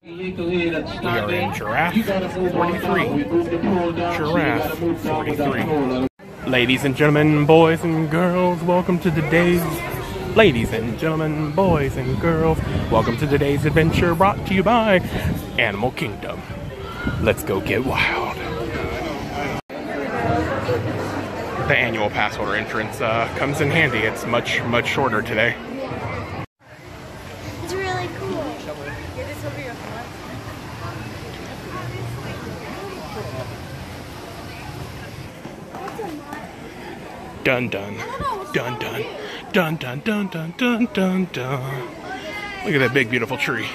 We are in Giraffe 43. Giraffe 43. Ladies and gentlemen, boys and girls, welcome to today's... Ladies and gentlemen, boys and girls, welcome to today's adventure brought to you by Animal Kingdom. Let's go get wild. The annual pass holder entrance comes in handy. It's much shorter today. It's really cool. Dun dun. Dun dun. Dun dun dun dun dun dun dun. Look at that big beautiful tree.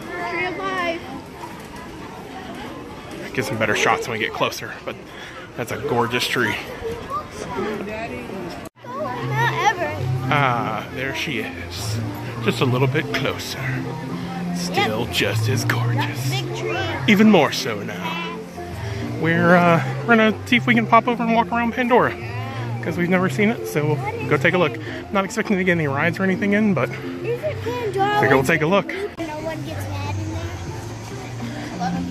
Tree of life. Get some better shots when we get closer, but that's a gorgeous tree. Ah, there she is. Just a little bit closer. Still just as gorgeous. Big tree. Even more so now. We're gonna see if we can pop over and walk around Pandora, because we've never seen it, so we'll go take a look. Not expecting to get any rides or anything in, but I think we'll take a look. No one gets mad in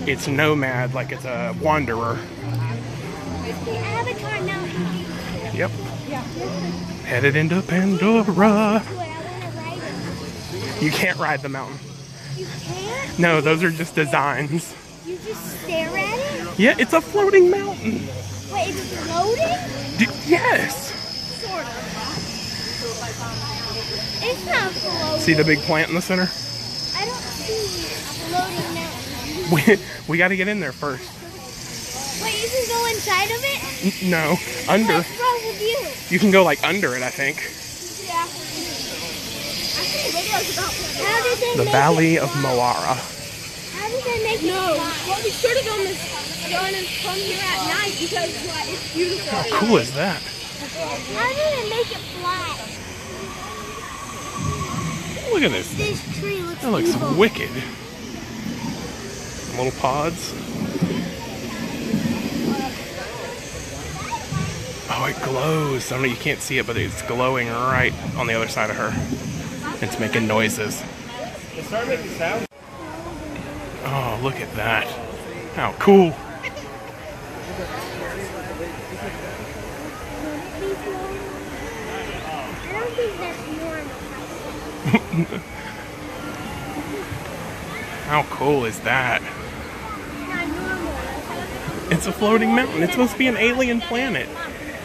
there. It's nomad, like it's a wanderer. The Avatar now. Yep. Headed into Pandora. You can't ride the mountain. You can't? No, those are just designs. You just stare at it? Yeah, it's a floating mountain. Wait, it's floating? Yes. Sort of. It's not floating. See the big plant in the center? I don't see a floating mountain. We got to get in there first. Wait, you can go inside of it? No, under. What's wrong with you? You can go like under it, I think. Yeah. I've seen videos about that. How did they The make Valley it of fly? Moara. How did they make it fly? What we should have done is gone and come here at night because it's beautiful. How cool is that? How did they make it fly? Look at this. This tree looks That looks evil. wicked. Little pods. Oh, it glows. I don't know, you can't see it, but it's glowing right on the other side of her. It's making noises. Oh, look at that. How cool. I don't think that's normal. How cool is that? It's not normal. It's a floating mountain. It's supposed to be an alien planet.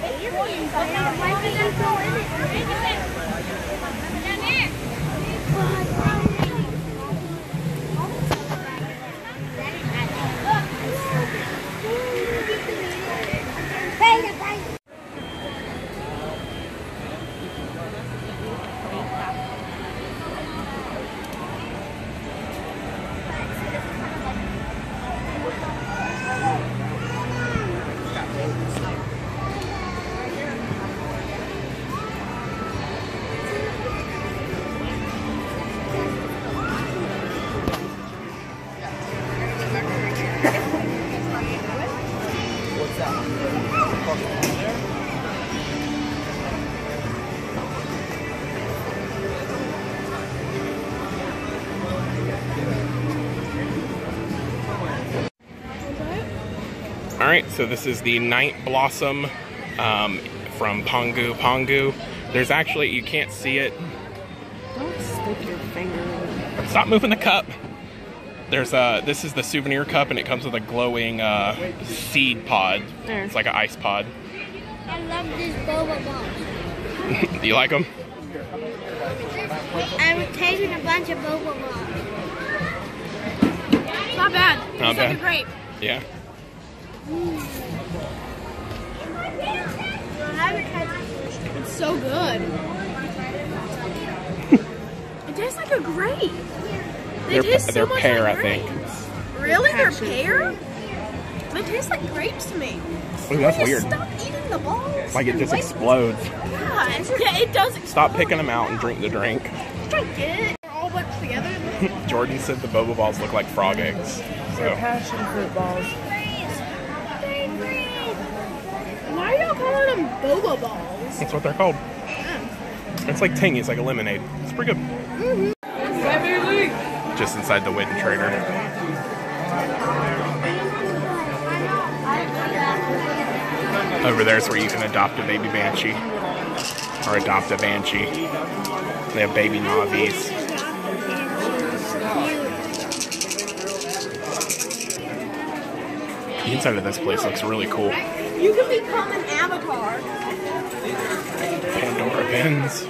Aliens, but now why did you go in it? Alright, so this is the Night Blossom from Pongu Pongu. There's actually, you can't see it. Don't stick your finger in. Stop moving the cup. There's this is the souvenir cup, and it comes with a glowing seed pod. There. It's like an ice pod. I love this boba balls. Do you like them? I'm tasting a bunch of boba balls. It's not bad. Not It's bad. like a grape. Yeah. It's so good. It tastes like a grape. They taste so They're much pear, like I think. grapes. Really? They're pear? They taste like grapes to me. Ooh, that's Just weird. Stop eating the balls. Like it just Wait. explodes. Yeah, it does explode. Stop picking them out and drink the drink. Drink it. They're all put together. Jordan said the boba balls look like frog eggs. So Passion fruit balls. Why are y'all calling them boba balls? that's what they're called. It's like tangy. It's like a lemonade. It's pretty good. just inside the Witten Trader. Over there is where you can adopt a baby banshee, or adopt a banshee. They have baby Navis. The inside of this place looks really cool. You can become an avatar. Pandora pins.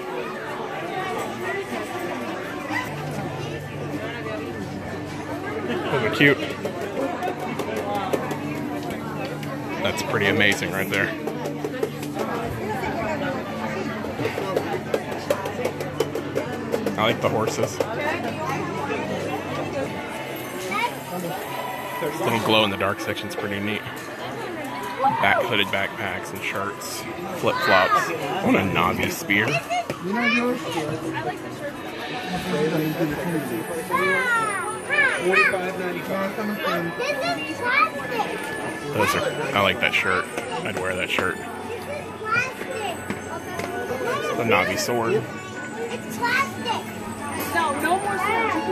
Those are cute. That's pretty amazing right there. I like the horses. This little glow in the dark section's pretty neat. Hooded backpacks and shirts, flip flops. I want a Navi spear. Those are. I like that shirt. I'd wear that shirt. The Navi sword. It's plastic. No more swords.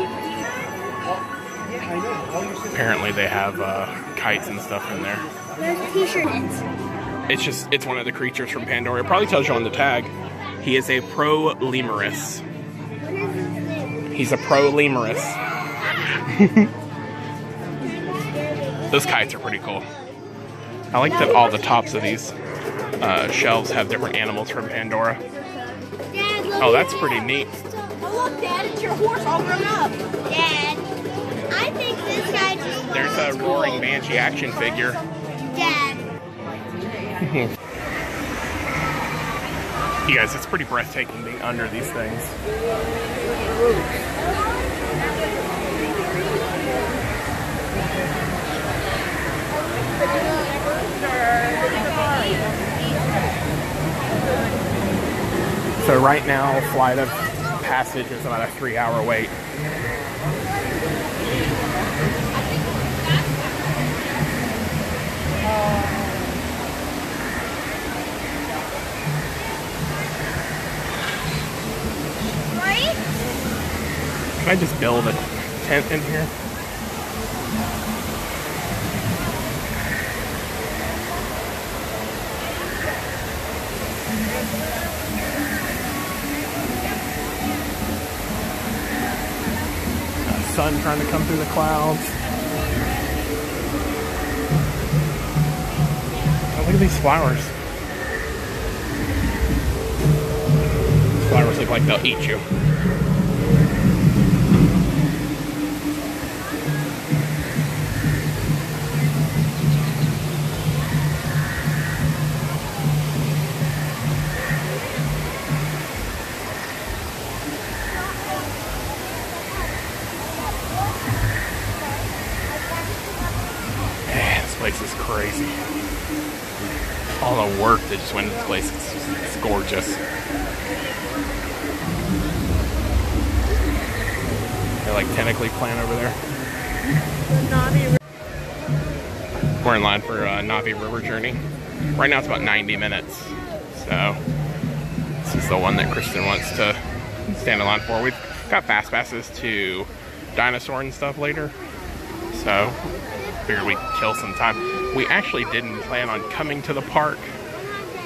Apparently they have kites and stuff in there. There's a t-shirt. It's one of the creatures from Pandora. It probably tells you on the tag. He is a pro lemurus. What is his name? He's a pro lemurus. Those kites are pretty cool. I like that all the tops of these shelves have different animals from Pandora. Dad, look Oh, that's at pretty that. neat. Oh look, Dad, it's your horse all grown up. Dad, I think this guy just There's a roaring banshee action figure. Dad. You guys, it's pretty breathtaking being under these things. So right now, Flight of Passage is about a 3-hour wait. Right? Can I just build a tent in here? Sun trying to come through the clouds. Oh, look at these flowers. Flowers look like they'll eat you. Place is crazy. All the work that just went into this place, it's gorgeous. They're like tentacly plant over there. We're in line for Navi River Journey. Right now it's about 90 minutes. So this is the one that Kristen wants to stand in line for. We've got fast passes to Dinosaur and stuff later. So figured we'd kill some time. We actually didn't plan on coming to the park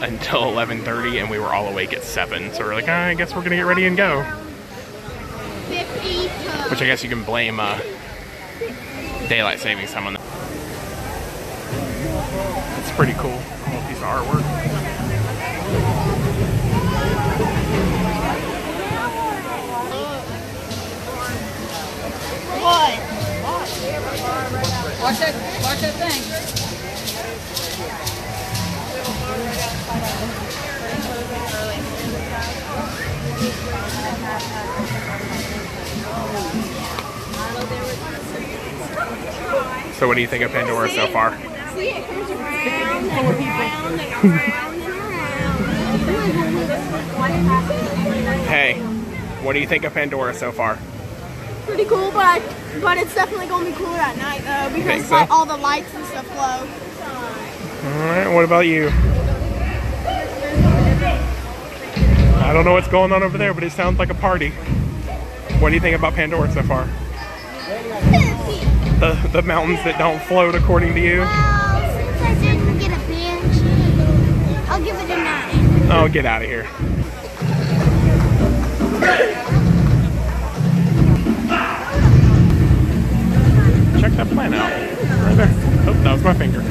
until 11:30 and we were all awake at 7. So we're like, I guess we're gonna get ready and go. 50. Which I guess you can blame daylight savings time on that. It's pretty cool. Cool piece of artwork. What? Watch that thing. So what do you think of Pandora so far? See, it comes around and around and around and around. Hey, what do you think of Pandora so far? Pretty cool, but it's definitely gonna be cooler at night though because think so? like all the lights and stuff glow. Alright, what about you? I don't know what's going on over there, but it sounds like a party. What do you think about Pandora so far? The mountains that don't float, according to you? Well, since I didn't get a bench, I'll give it a 9. Oh, get out of here. Check that plant out. Right there. Oh, that was my finger.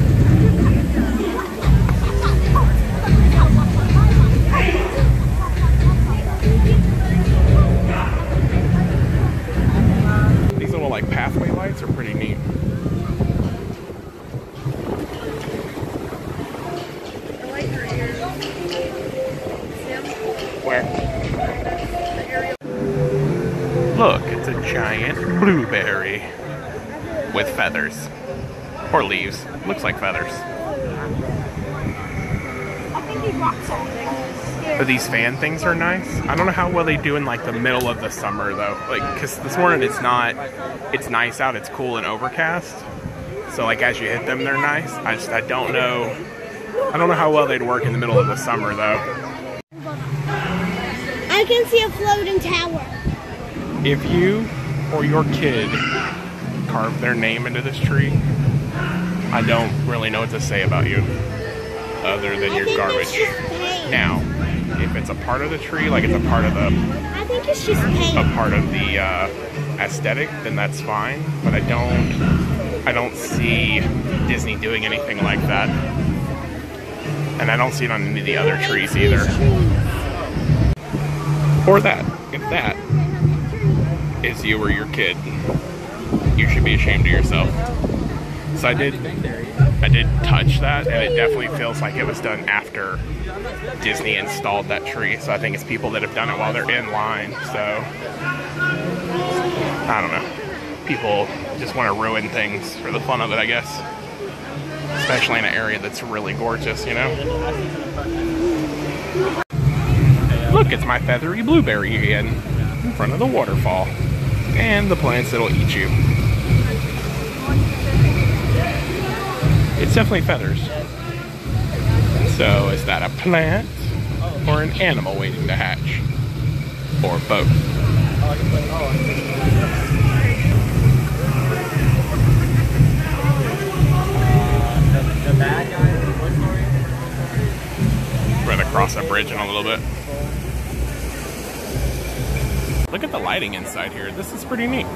These little like pathway lights are pretty neat. Where? Look, it's a giant blueberry with feathers. Or leaves. Looks like feathers. But these fan things are nice. I don't know how well they do in like the middle of the summer though. Like, cause this morning it's nice out, it's cool and overcast. So like as you hit them, they're nice. I don't know how well they'd work in the middle of the summer though. I can see a floating tower. If you or your kid carve their name into this tree, I don't really know what to say about you other than you're garbage. Now, if it's a part of the tree, like it's a part of the I think it's just paint. A part of the aesthetic, then that's fine. But I don't see Disney doing anything like that. And I don't see it on any of the other trees either. Or that. If that is you or your kid, you should be ashamed of yourself. So I did touch that, and it definitely feels like it was done after Disney installed that tree. So I think it's people that have done it while they're in line. So I don't know. People just want to ruin things for the fun of it, I guess. Especially in an area that's really gorgeous, you know? Look, it's my feathery blueberry again in front of the waterfall. And the plants that'll eat you. It's definitely feathers. So is that a plant or an animal waiting to hatch? Or both? We're gonna cross a bridge in a little bit. Look at the lighting inside here. This is pretty neat.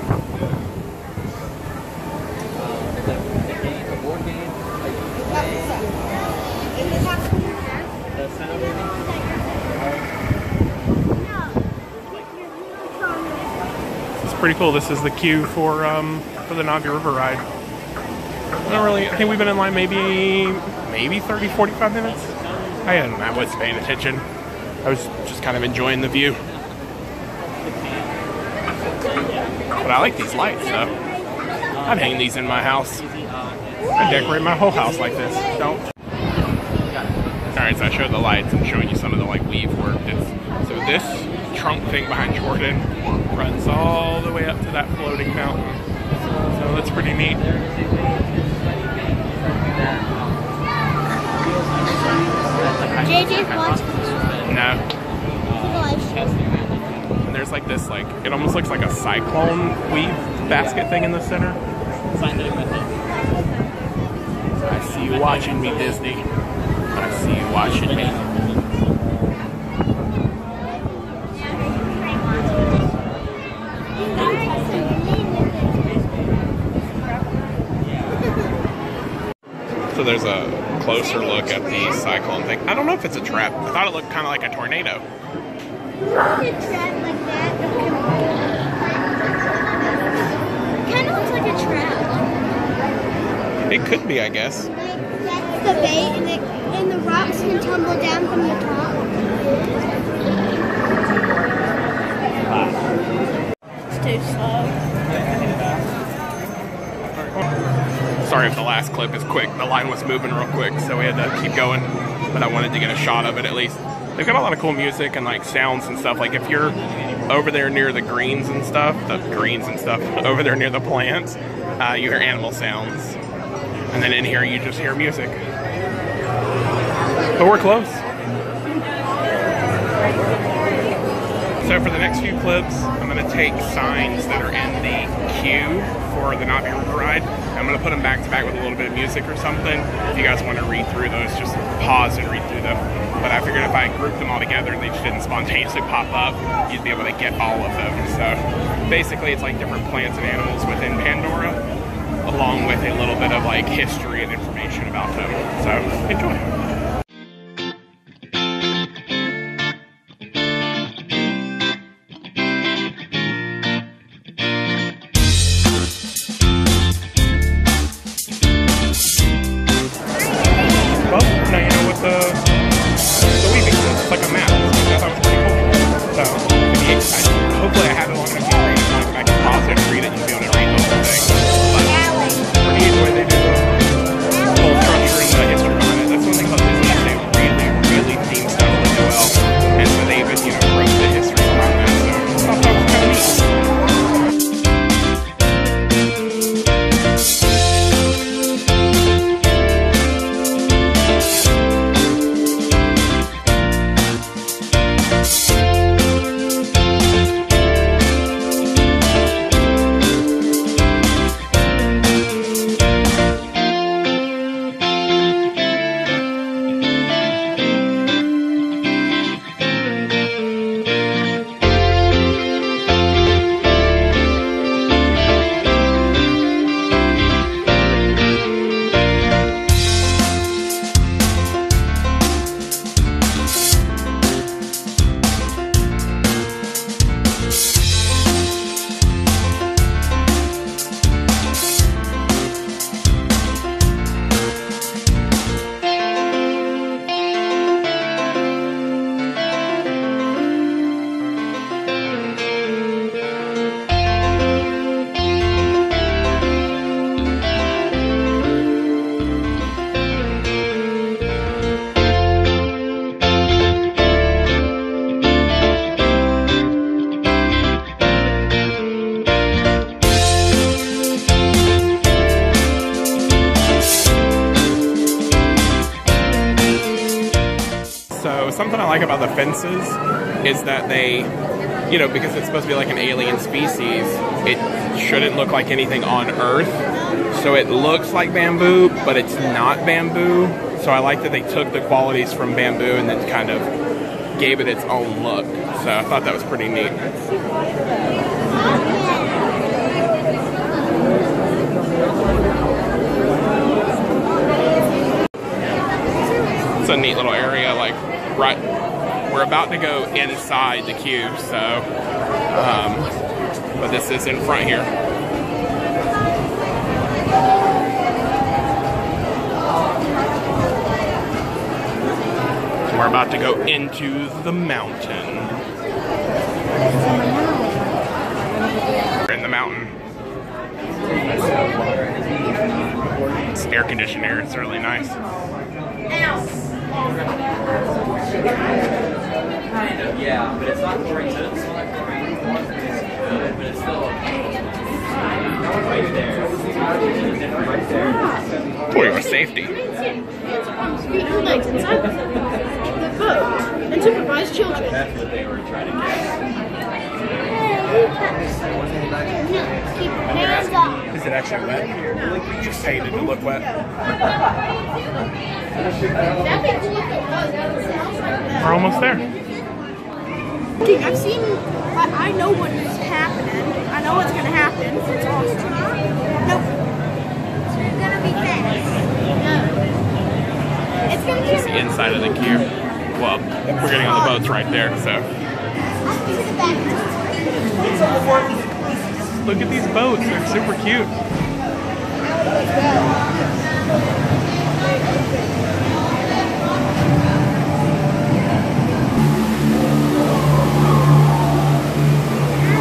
It's pretty cool. This is the queue for the Navi River ride. I think we've been in line maybe 30, 45 minutes. I wasn't paying attention. I was just kind of enjoying the view. But I like these lights though. I'd hang these in my house. I'd decorate my whole house like this. Don't. Alright, so I showed the lights. I'm showing you some of the like weave work. So this trunk thing behind Jordan runs all the way up to that floating mountain. So that's pretty neat. JJ's watching. No. And there's like this, like, it almost looks like a cyclone weave basket thing in the center. I see you watching me, Disney. I see you watching me. So there's a closer look at the cyclone thing. I don't know if it's a trap. I thought it looked kind of like a tornado. Kind of looks like a trap. It could be, I guess. That's the bait, and the rocks can tumble down from the top. It's too slow. Sorry if the last clip is quick. The line was moving real quick, so we had to keep going. But I wanted to get a shot of it at least. They've got a lot of cool music and like sounds and stuff. Like if you're over there near the greens and stuff, over there near the plants, you hear animal sounds. And then in here you just hear music. But we're close. So for the next few clips, I'm going to take signs that are in the queue for the Navi River ride. I'm going to put them back to back with a little bit of music or something. If you guys want to read through those, just pause and read through them. But I figured if I grouped them all together and they just didn't spontaneously pop up, you'd be able to get all of them. So basically it's like different plants and animals within Pandora, along with a little bit of like history and information about them. So enjoy. Something I like about the fences is that they, you know, because it's supposed to be like an alien species, it shouldn't look like anything on Earth. So it looks like bamboo, but it's not bamboo. So I like that they took the qualities from bamboo and then kind of gave it its own look. So I thought that was pretty neat. It's a neat little area, like right, we're about to go inside the queue, so, but this is in front here. We're about to go into the mountain. We're in the mountain. It's air conditioned air, it's really nice. Kind of, yeah, but it's not chlorine, so it's not chlorine. It's good, but it's still right there. Right there. For your safety. Feet and legs inside the boat and supervise children. That's what they were trying to get. Keep your hands off. Is it actually wet? You just painted to look wet. We're almost there. I've seen, I know what is happening. I know what's going to happen. It's awesome. Nope. It's gonna be fast. No. It's gonna be It's the inside of the queue. Well, we're getting on the boats right there, so. Look at these boats, they're super cute.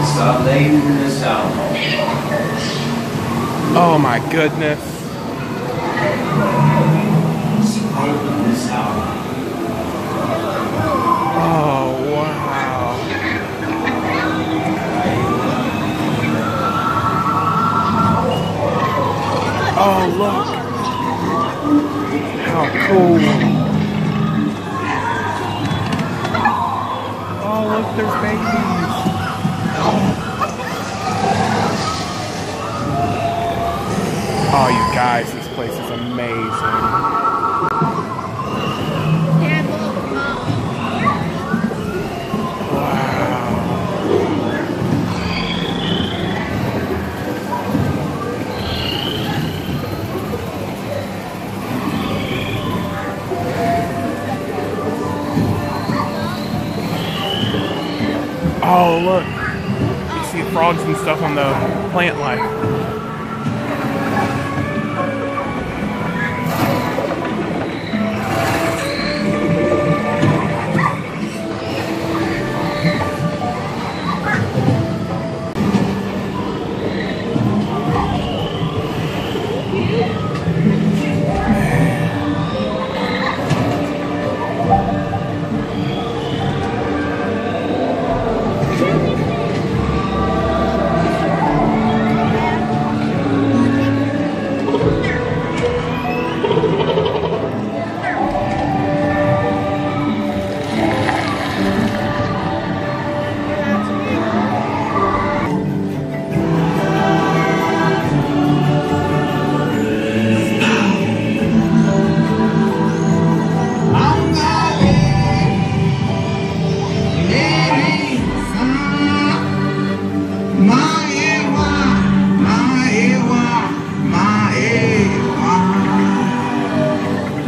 Stop laying this out. Oh my goodness. Open this out. Oh wow. Oh look. How cool. Oh look, there's babies. Oh, you guys, this place is amazing. Oh, look. You see frogs and stuff on the plant life.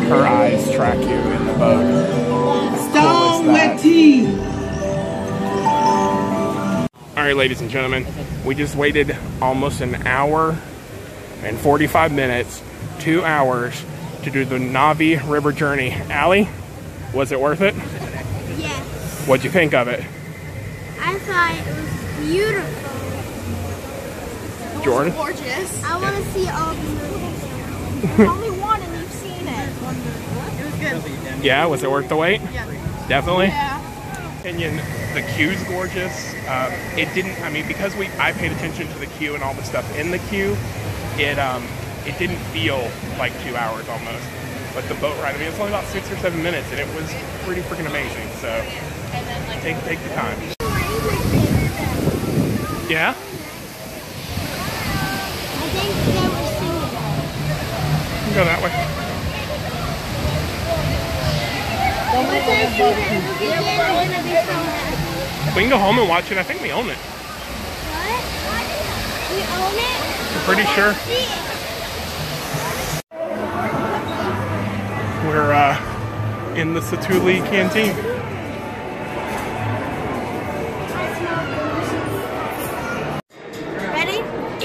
Her eyes track you in the boat. Stone with tea. Alright, ladies and gentlemen, we just waited almost an hour and 45 minutes, 2 hours, to do the Navi River Journey. Allie, was it worth it? Yes. What'd you think of it? I thought it was beautiful. Jordan? Gorgeous. I want to see all the movies. There's only one and you've seen it. It was good. Yeah, was it worth the wait? Yeah. Definitely? Yeah. Opinion, the queue's gorgeous. It didn't, I mean, because I paid attention to the queue and all the stuff in the queue, it didn't feel like 2 hours almost. But the boat ride, I mean, it's only about 6 or 7 minutes, and it was pretty freaking amazing. So take the time. Yeah? I think they were singing. You can go that way. Once I see the movie again, I'm gonna be so happy. We can go home and watch it. I think we own it. What? We own it? I'm pretty sure. We're in the Satu'li Canteen. Ready?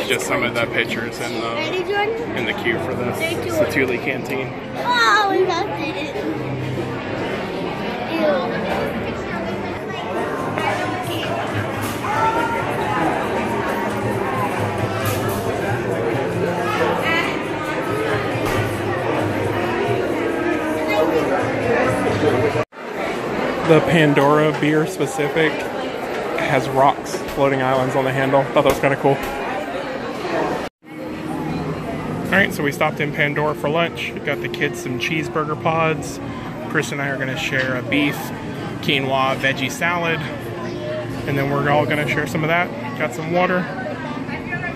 Just some of the pictures in Ready, Jordan? the queue for the 3, 2, 1. Satu'li Canteen. Oh, we got it. Ew. The Pandora beer specific has rocks, floating islands on the handle. Thought that was kind of cool. Alright, so we stopped in Pandora for lunch. We got the kids some cheeseburger pods. Chris and I are going to share a beef, quinoa, veggie salad. And then we're all going to share some of that. Got some water.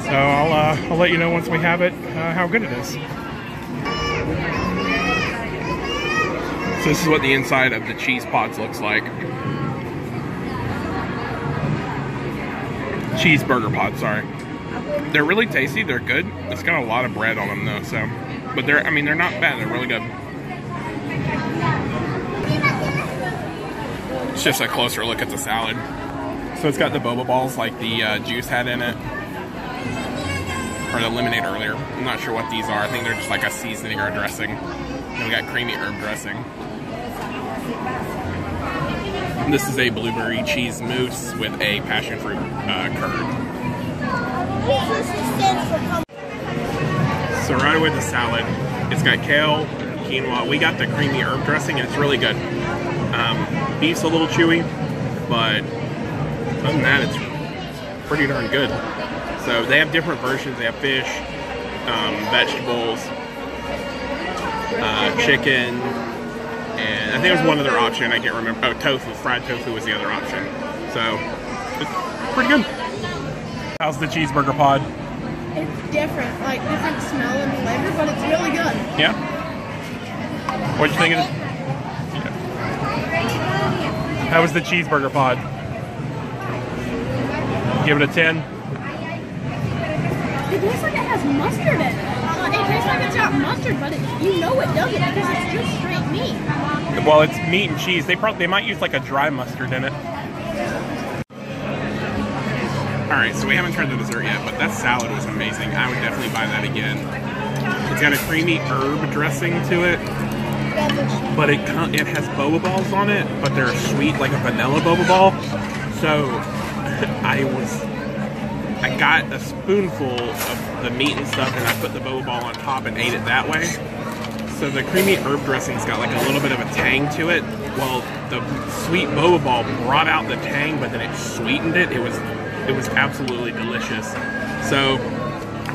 So I'll let you know once we have it, how good it is. So this is what the inside of the cheese pods looks like. Cheeseburger pods, sorry. They're really tasty, they're good. It's got a lot of bread on them though, so. But they're not bad, they're really good. It's just a closer look at the salad. So it's got the boba balls like the juice had in it. Or the lemonade earlier. I'm not sure what these are. I think they're just like a seasoning or a dressing. And we got creamy herb dressing. This is a blueberry cheese mousse with a passion fruit curd. So right away the salad, it's got kale, quinoa. We got the creamy herb dressing and it's really good. Beef's a little chewy, but other than that, it's pretty darn good. So they have different versions. They have fish, vegetables, chicken, and I think there's one other option. I can't remember. Oh, tofu. Fried tofu was the other option. So it's pretty good. How's the cheeseburger pod? It's different, like different smell and Yeah? What'd you think of it? How was the cheeseburger pod? Give it a 10? It tastes like it has mustard in it. It tastes like it's got mustard, but you know it doesn't because it's just straight meat. Well, it's meat and cheese. They might use like a dry mustard in it. Alright, so we haven't tried the dessert yet, but that salad was amazing. I would definitely buy that again. It's got a creamy herb dressing to it, but it has boba balls on it, but they're sweet like a vanilla boba ball. So I got a spoonful of the meat and stuff, and I put the boba ball on top and ate it that way. So the creamy herb dressing's got like a little bit of a tang to it, while the sweet boba ball brought out the tang, but then it sweetened it. It was absolutely delicious. So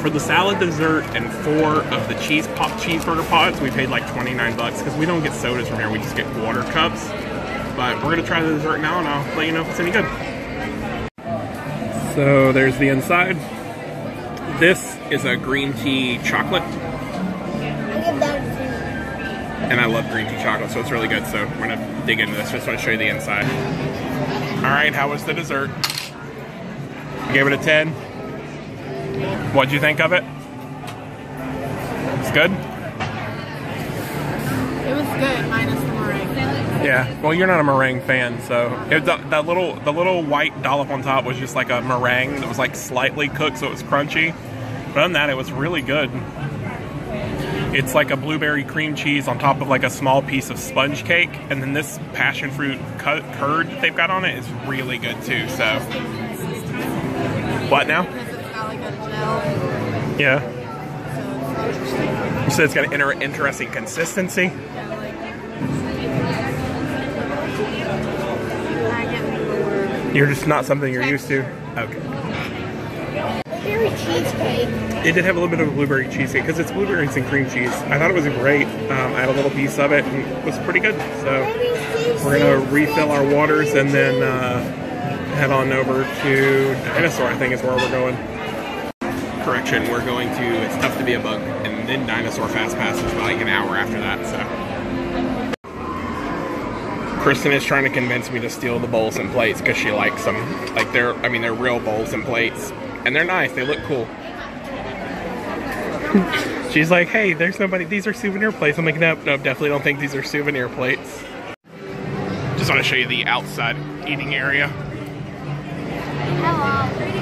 for the salad, dessert, and 4 of the cheeseburger pods, we paid like 29 bucks because we don't get sodas from here. We just get water cups. But we're gonna try the dessert now, and I'll let you know if it's any good. So there's the inside. This is a green tea chocolate. And I love green tea chocolate, so it's really good. So we're gonna dig into this. Just want to show you the inside. All right, how was the dessert? I gave it a 10. What'd you think of it? It's good? It was good, minus the meringue. Yeah, well, you're not a meringue fan, so the little white dollop on top was just like a meringue that was like slightly cooked, so it was crunchy. But other than that, it was really good. It's like a blueberry cream cheese on top of like a small piece of sponge cake, and then this passion fruit curd that they've got on it is really good too. So, what now? Because it's got like a gel. Yeah. So it's interesting. You said it's got an interesting consistency. Yeah, like I can't think of the word. You're just not something you're used to. Okay. Blueberry cheesecake. It did have a little bit of a blueberry cheesecake because it's blueberries and cream cheese. I thought it was great. I had a little piece of it and it was pretty good. So we're gonna refill our waters and then head on over to Dinosaur, I think is where we're going. Correction, we're going to It's Tough to Be a Bug and then Dinosaur Fast Pass is like an hour after that. So Kristen is trying to convince me to steal the bowls and plates because she likes them. Like they're real bowls and plates. And they're nice, they look cool. She's like, hey, there's nobody, these are souvenir plates. I'm like, nope, definitely don't think these are souvenir plates. Just want to show you the outside eating area. Hello.